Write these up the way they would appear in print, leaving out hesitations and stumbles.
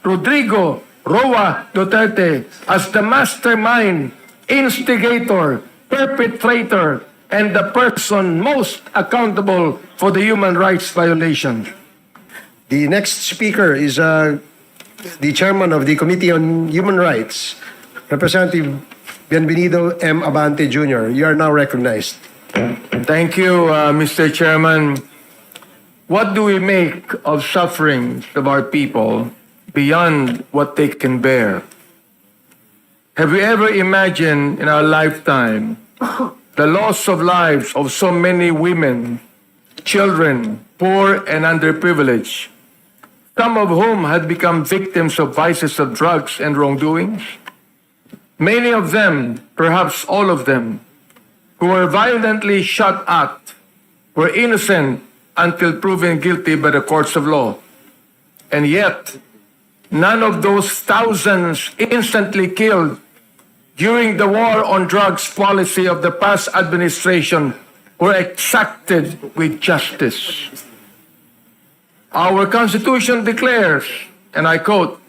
Rodrigo Roa Duterte as the mastermind, instigator, perpetrator, and the person most accountable for the human rights violations. The next speaker is the chairman of the Committee on Human Rights, Representative Bienvenido M. Abante Jr. You are now recognized. Thank you, Mr. Chairman. What do we make of sufferings of our people beyond what they can bear? Have we ever imagined in our lifetime the loss of lives of so many women, children, poor and underprivileged, some of whom had become victims of vices of drugs and wrongdoings? Many of them, perhaps all of them, who were violently shot at, were innocent until proven guilty by the courts of law. And yet, none of those thousands instantly killed during the war on drugs policy of the past administration were exacted with justice. Our Constitution declares, and I quote,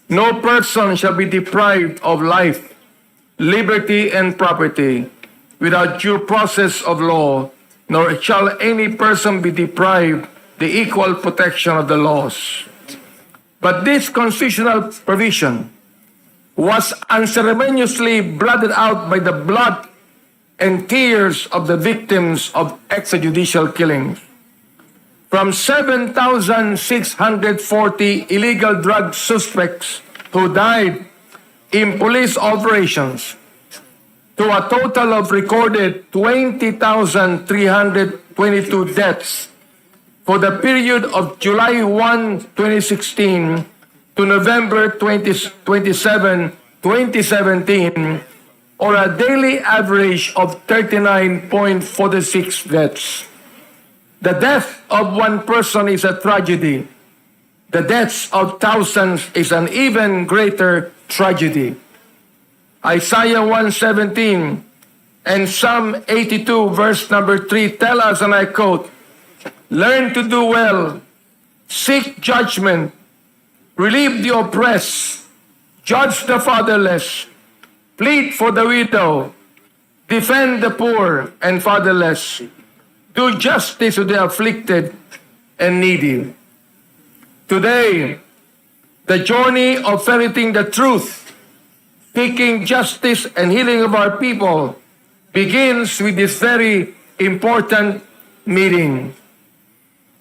"No person shall be deprived of life, liberty, and property without due process of law, nor shall any person be deprived the equal protection of the laws." But this constitutional provision was unceremoniously blotted out by the blood and tears of the victims of extrajudicial killings. From 7,640 illegal drug suspects who died in police operations to a total of recorded 20,322 deaths for the period of July 1, 2016 to November 27, 2017, or a daily average of 39.46 deaths. The death of one person is a tragedy. The deaths of thousands is an even greater tragedy. Isaiah 1:17 and Psalm 82 verse number 3 tell us, and I quote, "Learn to do well, seek judgment, relieve the oppressed, judge the fatherless, plead for the widow, defend the poor and fatherless, do justice to the afflicted and needy." Today, the journey of ferreting the truth, seeking justice and healing of our people begins with this very important meeting.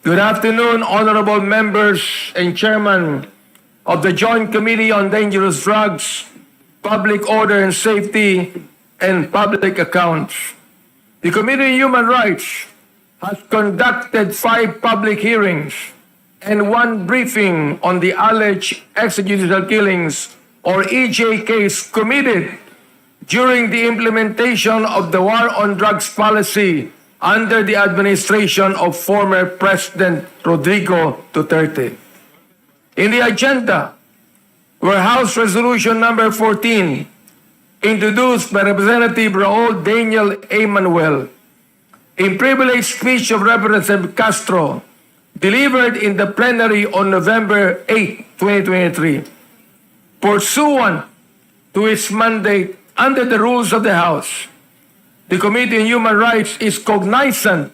Good afternoon, honorable members and chairman of the Joint Committee on Dangerous Drugs, Public Order and Safety, and Public Accounts. The Committee on Human Rights has conducted 5 public hearings and 1 briefing on the alleged extrajudicial killings, or EJKs, committed during the implementation of the war on drugs policy under the administration of former President Rodrigo Duterte. In the agenda were House Resolution number 14, introduced by Representative Raul Daniel A. Manuel, a privileged speech of Representative Castro, delivered in the plenary on November 8, 2023. Pursuant to its mandate under the rules of the House, the Committee on Human Rights is cognizant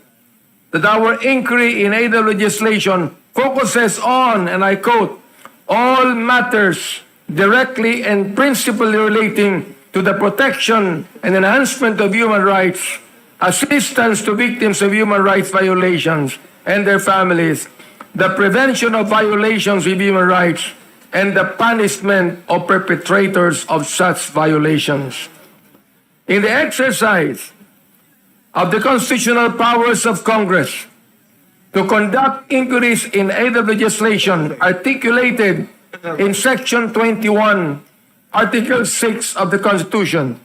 that our inquiry in aid of legislation focuses on, and I quote, "all matters directly and principally relating to the protection and enhancement of human rights, assistance to victims of human rights violations and their families, the prevention of violations of human rights, and the punishment of perpetrators of such violations." In the exercise of the constitutional powers of Congress to conduct inquiries in aid of legislation articulated in Section 21, Article 6 of the Constitution,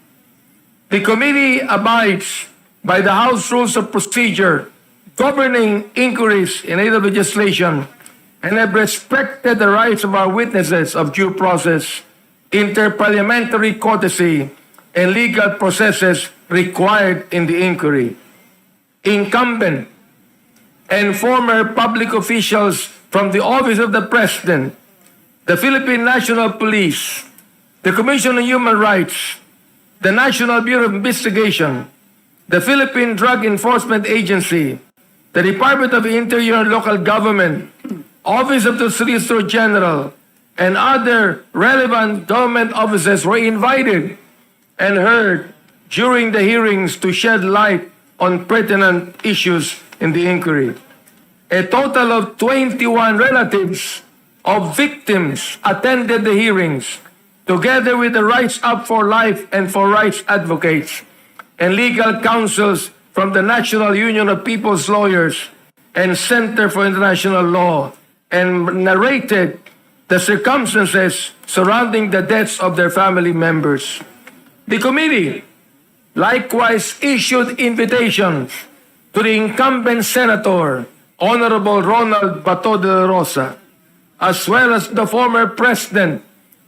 the committee abides by the House Rules of Procedure governing inquiries in aid of legislation, and have respected the rights of our witnesses of due process, interparliamentary courtesy, and legal processes required in the inquiry. Incumbent and former public officials from the Office of the President, the Philippine National Police, the Commission on Human Rights, the National Bureau of Investigation, the Philippine Drug Enforcement Agency, the Department of Interior and Local Government, Office of the Solicitor General, and other relevant government offices were invited and heard during the hearings to shed light on pertinent issues in the inquiry. A total of 21 relatives of victims attended the hearings, together with the Rights Up for Life and for Rights advocates and legal counsels from the National Union of People's Lawyers and Center for International Law, and narrated the circumstances surrounding the deaths of their family members. The committee likewise issued invitations to the incumbent Senator, Honorable Ronald Bato de la Rosa, as well as the former President,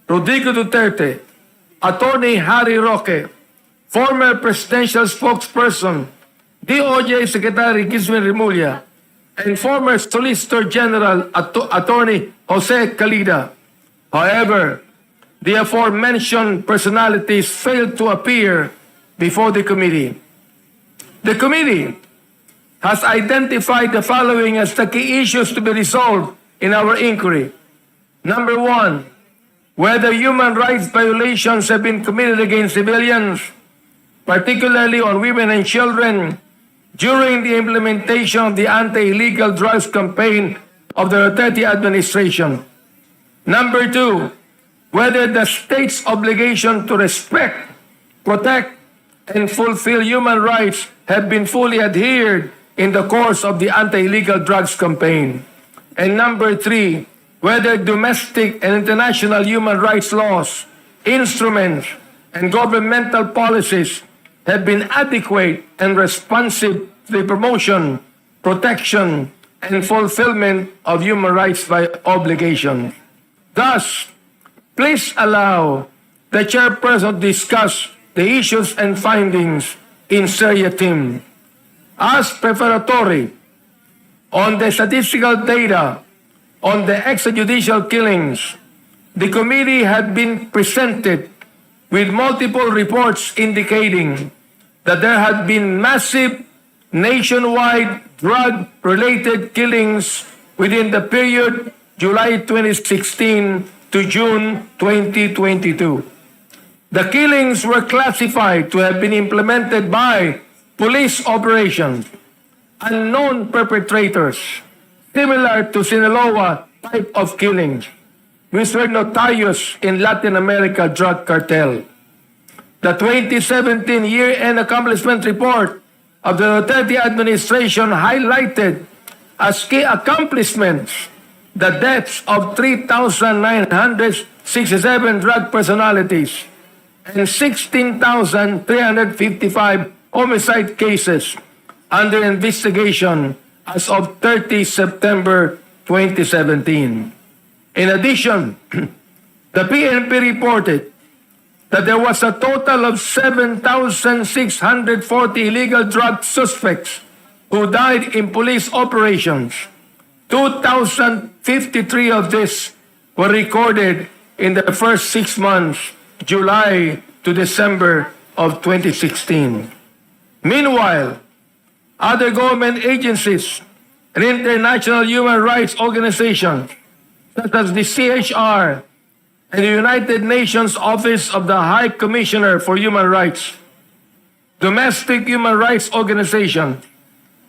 Rodrigo Duterte, Attorney Harry Roque, former presidential spokesperson, DOJ Secretary Gisman Remulla, and former Solicitor General Attorney Jose Calida. However, the aforementioned personalities failed to appear before the committee. The committee has identified the following as the key issues to be resolved in our inquiry. Number one, whether human rights violations have been committed against civilians, particularly on women and children, during the implementation of the anti-illegal drugs campaign of the Duterte administration. Number two, whether the state's obligation to respect, protect, and fulfill human rights have been fully adhered in the course of the anti-illegal drugs campaign. And number three, whether domestic and international human rights laws, instruments, and governmental policies have been adequate and responsive to the promotion, protection, and fulfillment of human rights obligations. Thus, please allow the chairperson to discuss the issues and findings in seriatim. As preparatory on the statistical data on the extrajudicial killings, the committee had been presented with multiple reports indicating that there had been massive nationwide drug-related killings within the period July 2016 to June 2022. The killings were classified to have been implemented by police operations, unknown perpetrators, similar to Sinaloa type of killings, which were notorious in Latin America drug cartel. The 2017 year-end accomplishment report of the Duterte administration highlighted as key accomplishments the deaths of 3,967 drug personalities and 16,355 homicide cases under investigation as of 30 September 2017. In addition, the PNP reported that there was a total of 7,640 illegal drug suspects who died in police operations. 2,053 of these were recorded in the first 6 months, July to December of 2016. Meanwhile, other government agencies and international human rights organizations, such as the CHR and the United Nations Office of the High Commissioner for Human Rights, domestic human rights organizations,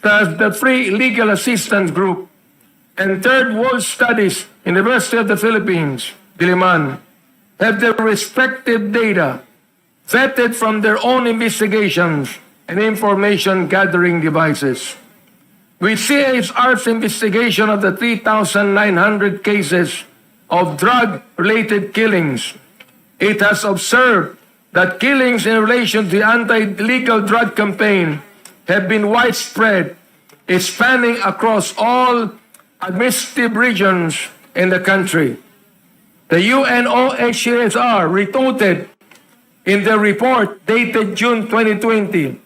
such as the Free Legal Assistance Group, and Third World Studies, University of the Philippines, Diliman, have their respective data vetted from their own investigations and information gathering devices. With CHR's investigation of the 3,900 cases of drug-related killings, it has observed that killings in relation to the anti-illegal drug campaign have been widespread, spanning across all administrative regions in the country. The UNOHCR reported in their report dated June 2020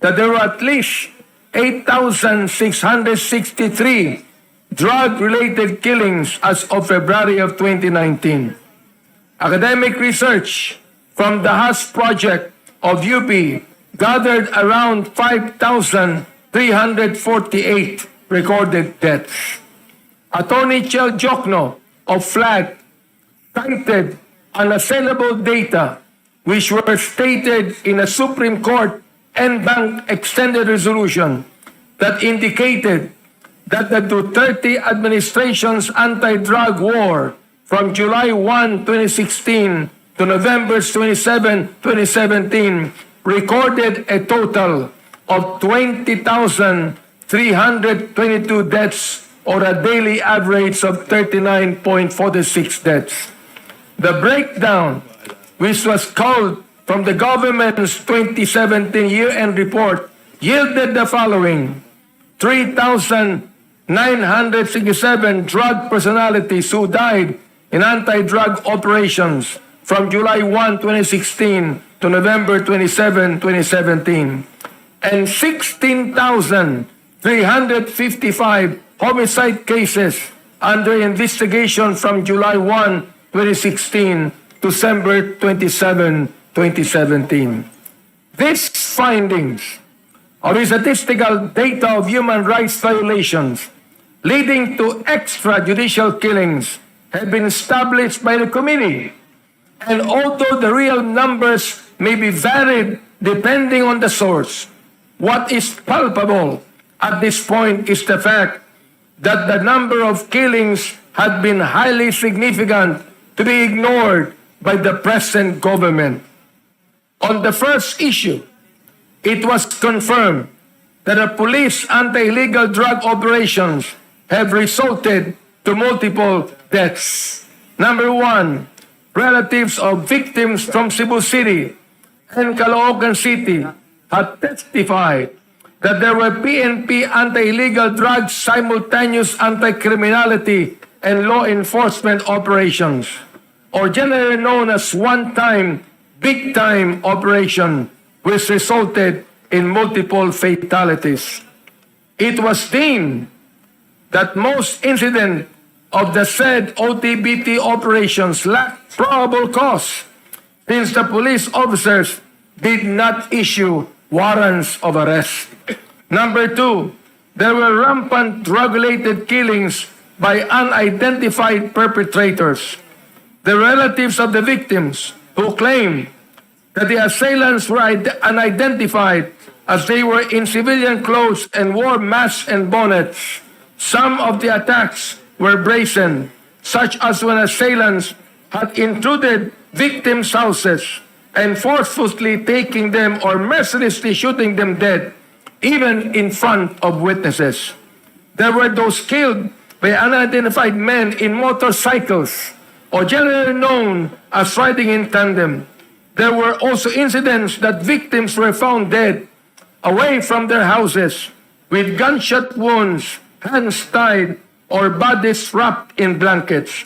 that there were at least 8,663 drug-related killings as of February of 2019. Academic research from the HAS project of UP gathered around 5,348 recorded deaths. Attorney Chel Jokno of FLAG cited unassailable data which were stated in a Supreme Court en banc extended resolution that indicated that the Duterte administration's anti-drug war from July 1, 2016 to November 27, 2017 recorded a total of 20,322 deaths or a daily average of 39.46 deaths. The breakdown, which was culled from the government's 2017 year-end report, yielded the following: 3,967 drug personalities who died in anti-drug operations from July 1, 2016 to November 27, 2017, and 16,355 homicide cases under investigation from July 1, 2016 to December 27, 2017. These findings of the statistical data of human rights violations leading to extrajudicial killings have been established by the committee. And although the real numbers may be varied depending on the source, what is palpable at this point is the fact that the number of killings had been highly significant to be ignored by the present government. On the first issue, it was confirmed that the police anti-illegal drug operations have resulted to multiple deaths. Number one, relatives of victims from Cebu City and Caloocan City have testified that there were PNP anti-illegal drugs simultaneous anti-criminality and law enforcement operations, or generally known as one-time, big-time operation, which resulted in multiple fatalities. It was deemed that most incidents of the said OTBT operations lacked probable cause, since the police officers did not issue warrants of arrest. Number two, there were rampant drug-related killings by unidentified perpetrators. The relatives of the victims who claimed that the assailants were unidentified as they were in civilian clothes and wore masks and bonnets. Some of the attacks were brazen, such as when assailants had intruded victims' houses and forcefully taking them or mercilessly shooting them dead, even in front of witnesses. There were those killed by unidentified men in motorcycles, or generally known as riding in tandem. There were also incidents that victims were found dead away from their houses with gunshot wounds, hands tied, or bodies wrapped in blankets.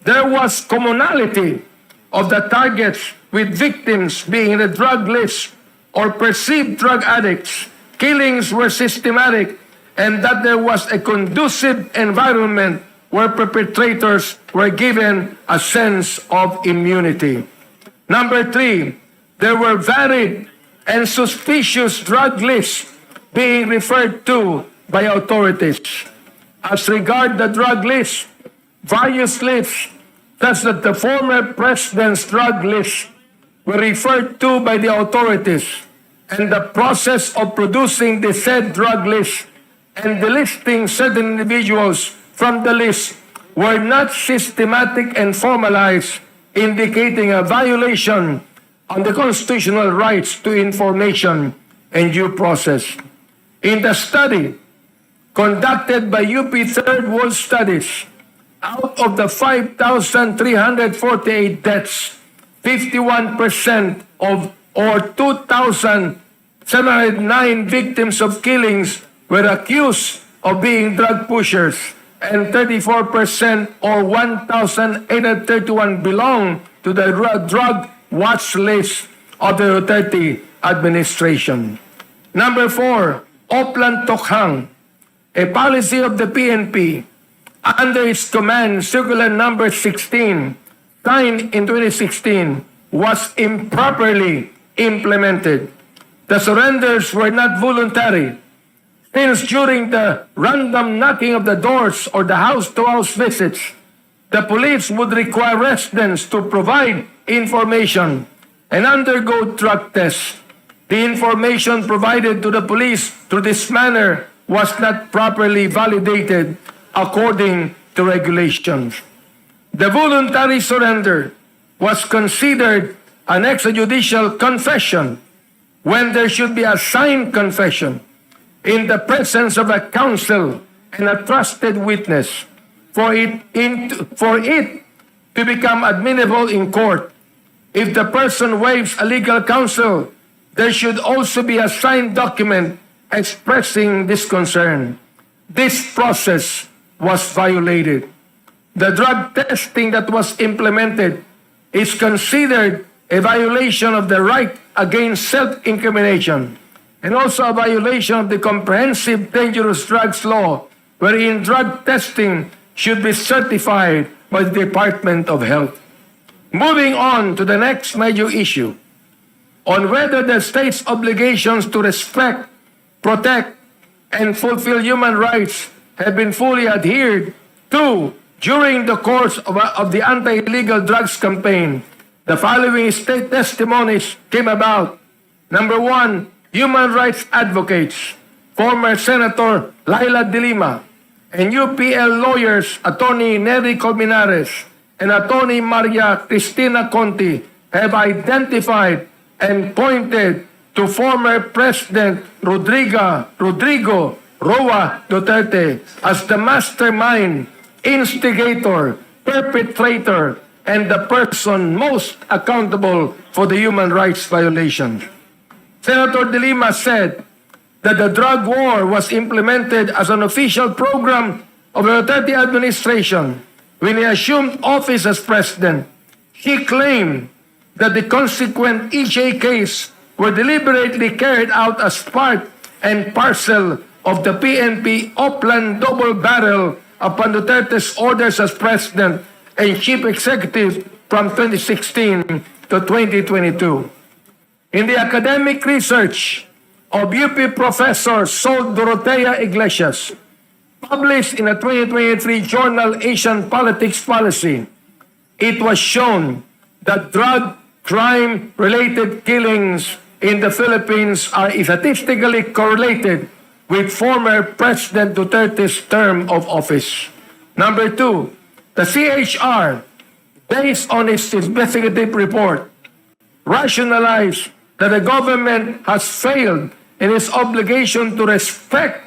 There was commonality of the targets, with victims being the drug list or perceived drug addicts. Killings were systematic, and that there was a conducive environment where perpetrators were given a sense of immunity. Number three, there were varied and suspicious drug lists being referred to by authorities. As regard the drug list, various lists, such that the former president's drug list, were referred to by the authorities, and the process of producing the said drug list and delisting certain individuals from the list were not systematic and formalized, indicating a violation on the constitutional rights to information and due process. In the study conducted by UP Third World Studies, out of the 5,348 deaths, 51% of or 2,709 victims of killings were accused of being drug pushers, and 34% or 1,831 belong to the drug watch list of the Duterte administration. Number four, Oplan Tokhang. a policy of the PNP under its command, Circular Number 16, signed in 2016, was improperly implemented. The surrenders were not voluntary, since during the random knocking of the doors or the house-to-house visits, the police would require residents to provide information and undergo drug tests. The information provided to the police through this manner was not properly validated according to regulations. The voluntary surrender was considered an extrajudicial confession when there should be a signed confession in the presence of a counsel and a trusted witness for it to become admissible in court. If the person waives a legal counsel, there should also be a signed document expressing this concern. This process was violated. The drug testing that was implemented is considered a violation of the right against self-incrimination and also a violation of the Comprehensive Dangerous Drugs Law, wherein drug testing should be certified by the Department of Health. Moving on to the next major issue, on whether the state's obligations to respect, protect, and fulfill human rights have been fully adhered to during the course of the anti-illegal drugs campaign. The following state testimonies came about. Number one, human rights advocates, former Senator Laila De Lima, and UPL lawyers, Attorney Nery Colmenares and Attorney Maria Cristina Conti, have identified and pointed to former President Rodrigo Roa Duterte as the mastermind, instigator, perpetrator, and the person most accountable for the human rights violations. Senator De Lima said that the drug war was implemented as an official program of the Duterte administration when he assumed office as president. He claimed that the consequent EJ case were deliberately carried out as part and parcel of the PNP Oplan double barrel upon Duterte's orders as president and chief executive from 2016 to 2022. In the academic research of UP Professor Sol Dorotea Iglesias, published in a 2023 journal Asian Politics Policy, it was shown that drug crime-related killings in the Philippines are statistically correlated with former President Duterte's term of office. Number two, the CHR, based on its investigative report, rationalized that the government has failed in its obligation to respect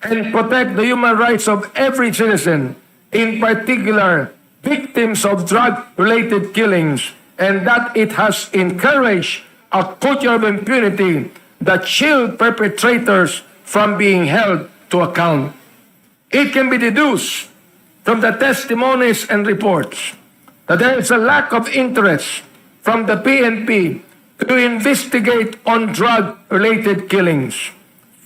and protect the human rights of every citizen, in particular victims of drug-related killings, and that it has encouraged a culture of impunity that shielded perpetrators from being held to account. It can be deduced from the testimonies and reports that there is a lack of interest from the PNP to investigate on drug-related killings.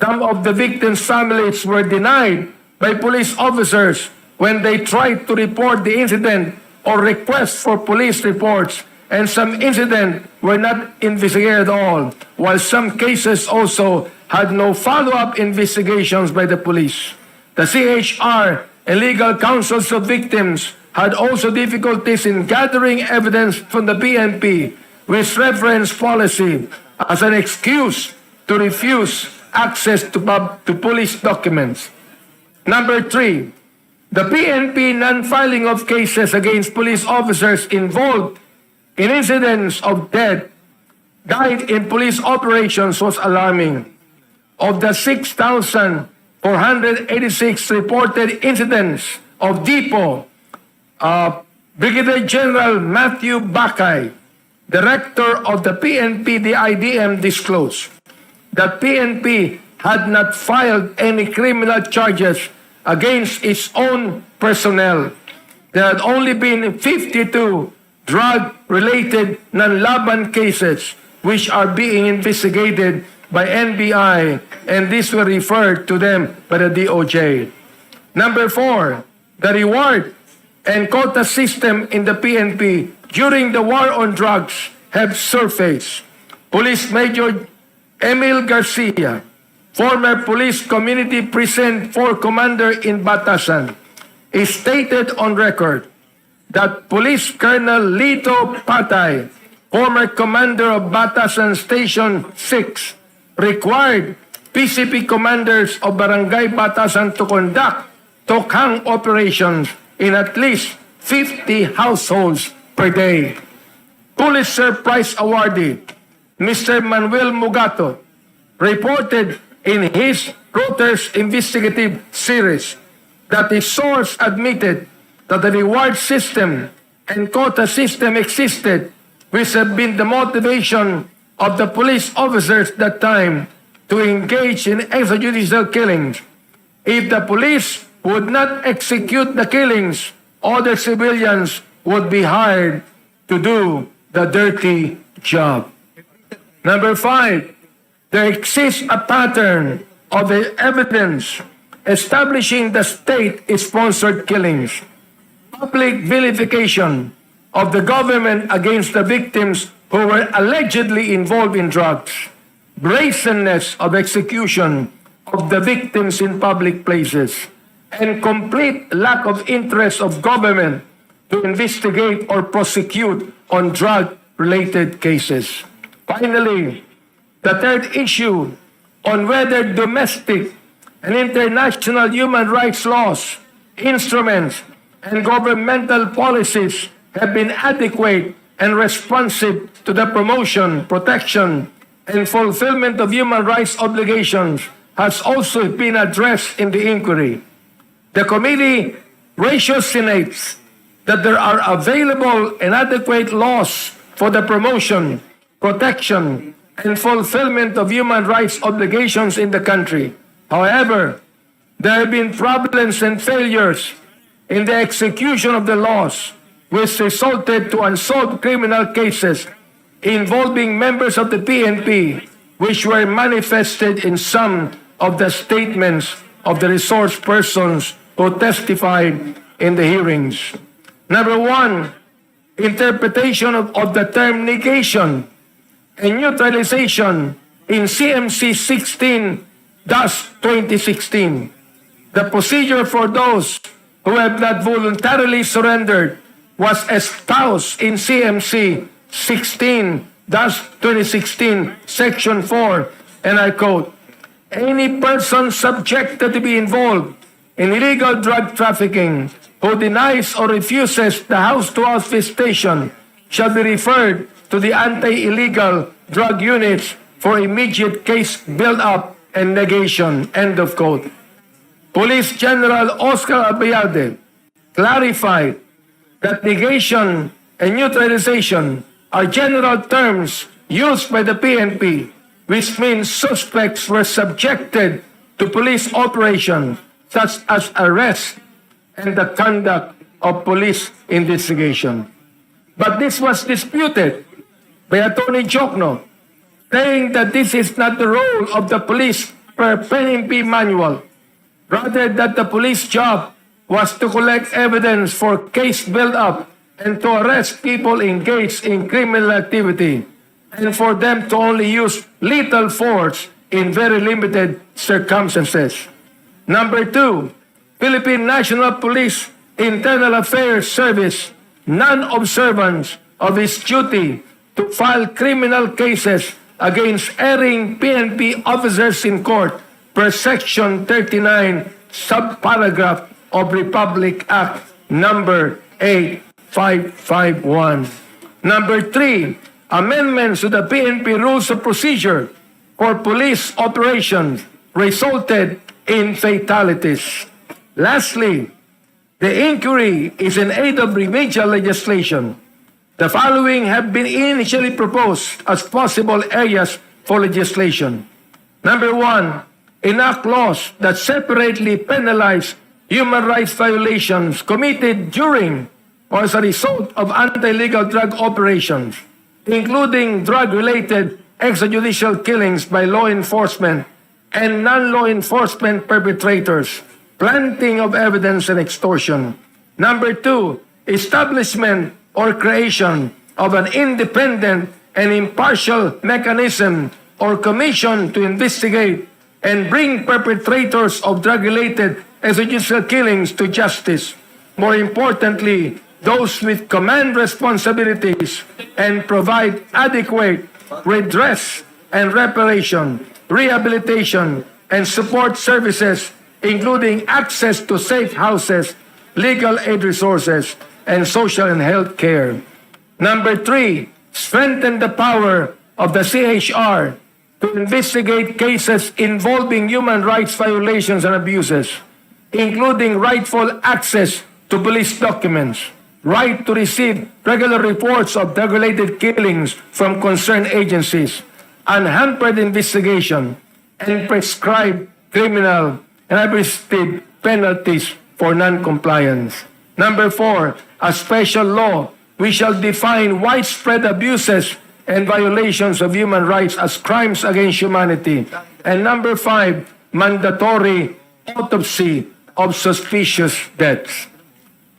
Some of the victims' families were denied by police officers when they tried to report the incident or request for police reports, and some incidents were not investigated at all, while some cases also had no follow-up investigations by the police. The CHR and legal counsels of victims had also difficulties in gathering evidence from the PNP, with reference policy as an excuse to refuse access to police documents. Number three, the PNP non-filing of cases against police officers involved in incidents of death died in police operations was alarming. Of the 6,486 reported incidents of depot, Brigadier General Matthew Bakay, Director of the PNP DIDM, disclosed that PNP had not filed any criminal charges against its own personnel. There had only been 52 drug-related non-laban cases which are being investigated by NBI, and these were referred to them by the DOJ. Number 4, the reward and quota system in the PNP during the war on drugs have surfaced. Police Major Emil Garcia, former Police Community Precinct 4 Commander in Batasan, is stated on record that Police Colonel Lito Patay, former commander of Batasan Station 6, required PCP commanders of Barangay Batasan to conduct tokhang operations in at least 50 households per day. Pulitzer Prize awardee Mr. Manuel Mugato reported in his Reuters investigative series that his source admitted that the reward system and quota system existed, which have been the motivation of the police officers at that time to engage in extrajudicial killings. If the police would not execute the killings, other civilians would be hired to do the dirty job. Number 5, there exists a pattern of the evidence establishing the state-sponsored killings, public vilification of the government against the victims who were allegedly involved in drugs, brazenness of execution of the victims in public places, and complete lack of interest of government to investigate or prosecute on drug-related cases. Finally, the third issue on whether domestic and international human rights laws, instruments, and governmental policies have been adequate and responsive to the promotion, protection, and fulfillment of human rights obligations has also been addressed in the inquiry. The committee ratiocinates that there are available and adequate laws for the promotion, protection, and fulfillment of human rights obligations in the country. However, there have been problems and failures in the execution of the laws, which resulted to unsolved criminal cases involving members of the PNP, which were manifested in some of the statements of the resource persons who testified in the hearings. Number 1, interpretation of the term negation and neutralization in CMC 16-2016. The procedure for those who have not voluntarily surrendered was espoused in CMC 16-2016, Section 4, and I quote, "Any person subjected to be involved in illegal drug trafficking who denies or refuses the house-to-house visitation shall be referred to the anti-illegal drug units for immediate case build-up and negation." End of quote. Police General Oscar Abayade clarified that negation and neutralization are general terms used by the PNP, which means suspects were subjected to police operations such as arrest and the conduct of police investigation. But this was disputed by Attorney Jokno, saying that this is not the role of the police per PNP manual, rather that the police job was to collect evidence for case build-up and to arrest people engaged in criminal activity, and for them to only use lethal force in very limited circumstances. Number 2, Philippine National Police Internal Affairs Service non-observance of its duty to file criminal cases against erring PNP officers in court per Section 39, subparagraph of Republic Act number 8551. Number 3, amendments to the PNP Rules of Procedure for police operations resulted in fatalities. Lastly, the inquiry is in aid of remedial legislation. The following have been initially proposed as possible areas for legislation. Number 1, enact laws that separately penalize human rights violations committed during or as a result of anti-legal drug operations, including drug-related extrajudicial killings by law enforcement and non-law enforcement perpetrators, planting of evidence and extortion. Number 2, establishment or creation of an independent and impartial mechanism or commission to investigate and bring perpetrators of drug-related extrajudicial killings to justice. More importantly, those with command responsibilities and provide adequate redress and reparation, rehabilitation, and support services, including access to safe houses, legal aid resources, and social and health care. Number 3, strengthen the power of the CHR to investigate cases involving human rights violations and abuses, including rightful access to police documents, right to receive regular reports of drug-related killings from concerned agencies, unhampered investigation, and prescribed criminal and administrative penalties for non-compliance. Number 4, a special law which shall define widespread abuses and violations of human rights as crimes against humanity. And number 5, mandatory autopsy of suspicious deaths.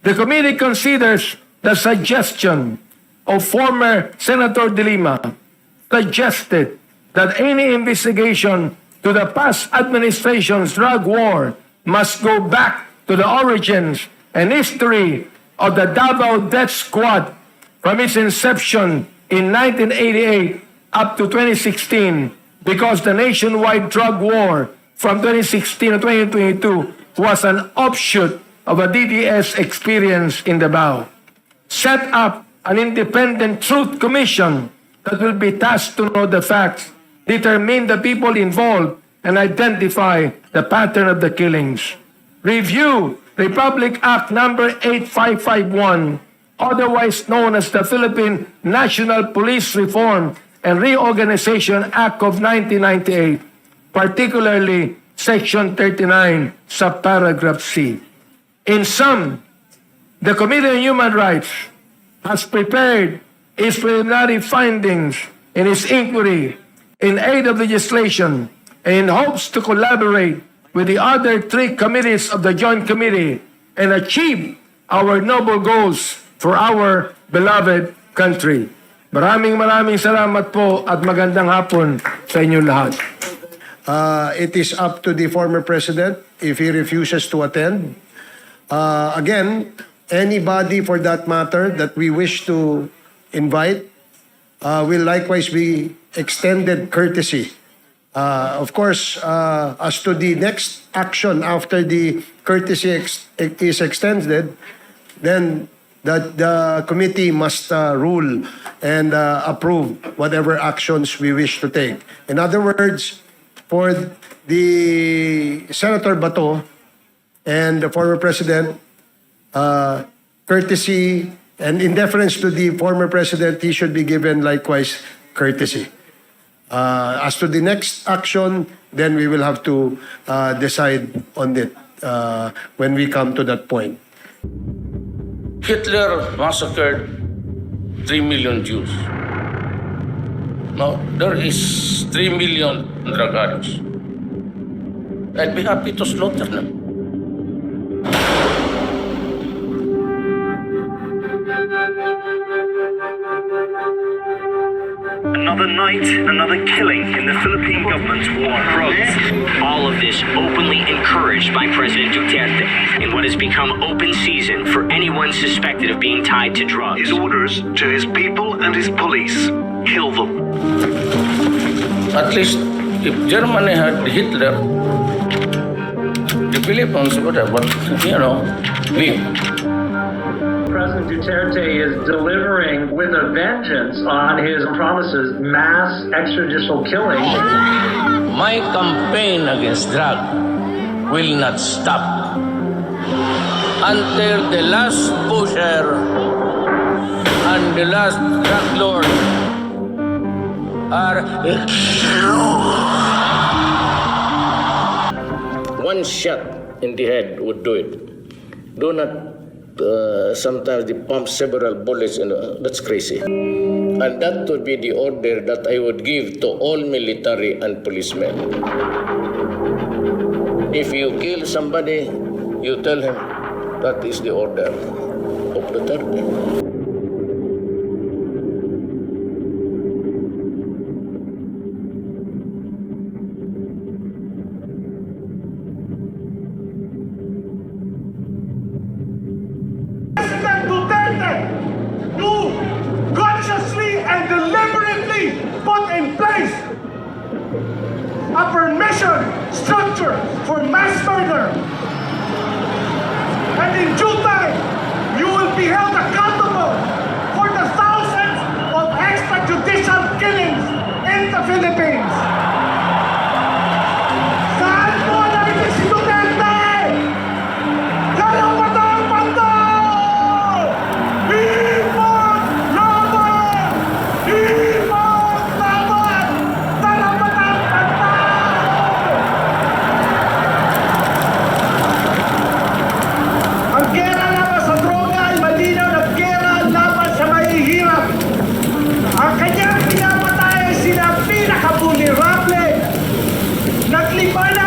The committee considers the suggestion of former Senator De Lima, suggested that any investigation to the past administration's drug war must go back to the origins and history of the Davao Death Squad from its inception in 1988 up to 2016, because the nationwide drug war from 2016 to 2022 was an offshoot of a DDS experience in Davao. Set up an independent truth commission that will be tasked to know the facts, determine the people involved, and identify the pattern of the killings. Review Republic Act number 8551, otherwise known as the Philippine National Police Reform and Reorganization Act of 1998, particularly Section 39, subparagraph C. In sum, the Committee on Human Rights has prepared its preliminary findings in its inquiry in aid of legislation and in hopes to collaborate with the other 3 committees of the Joint Committee and achieve our noble goals for our beloved country. Maraming salamat po at magandang hapon sa inyong lahat. It is up to the former president if he refuses to attend. Again, anybody for that matter that we wish to invite will likewise be extended courtesy. Of course, as to the next action after the courtesy is extended, then the committee must rule and approve whatever actions we wish to take. In other words, for the Senator Bato and the former president, courtesy, and in deference to the former president, he should be given likewise courtesy. As to the next action, then we will have to decide on it when we come to that point. Hitler massacred 3 million Jews. Now, there is 3 million drug addicts. I'd be happy to slaughter them. Another night, another killing in the Philippine government's war on drugs. All of this openly encouraged by President Duterte in what has become open season for anyone suspected of being tied to drugs. His orders to his people and his police: kill them. At least, if Germany had Hitler, the Philippines would have, but, we. President Duterte is delivering with a vengeance on his promises, mass extrajudicial killings. My campaign against drug will not stop until the last pusher and the last drug lord are one shot in the head would do it. Do not sometimes they pump several bullets, that's crazy. And that would be the order that I would give to all military and policemen. If you kill somebody, you tell him that is the order of Duterte. President Duterte, you consciously and deliberately put in place a permission structure for mass murder. And in due time, you will be held accountable for the thousands of extrajudicial killings in the Philippines. Saan mo narinig si Duterte? Karapatang banda! Hipag laban! Hipag laban! Karapatang banda! Ang gera laban sa droga ay malinaw na gera laban sa mahihirap. Ang kanyang pinapatay ay sila pinaka-vulnerable. Naglipan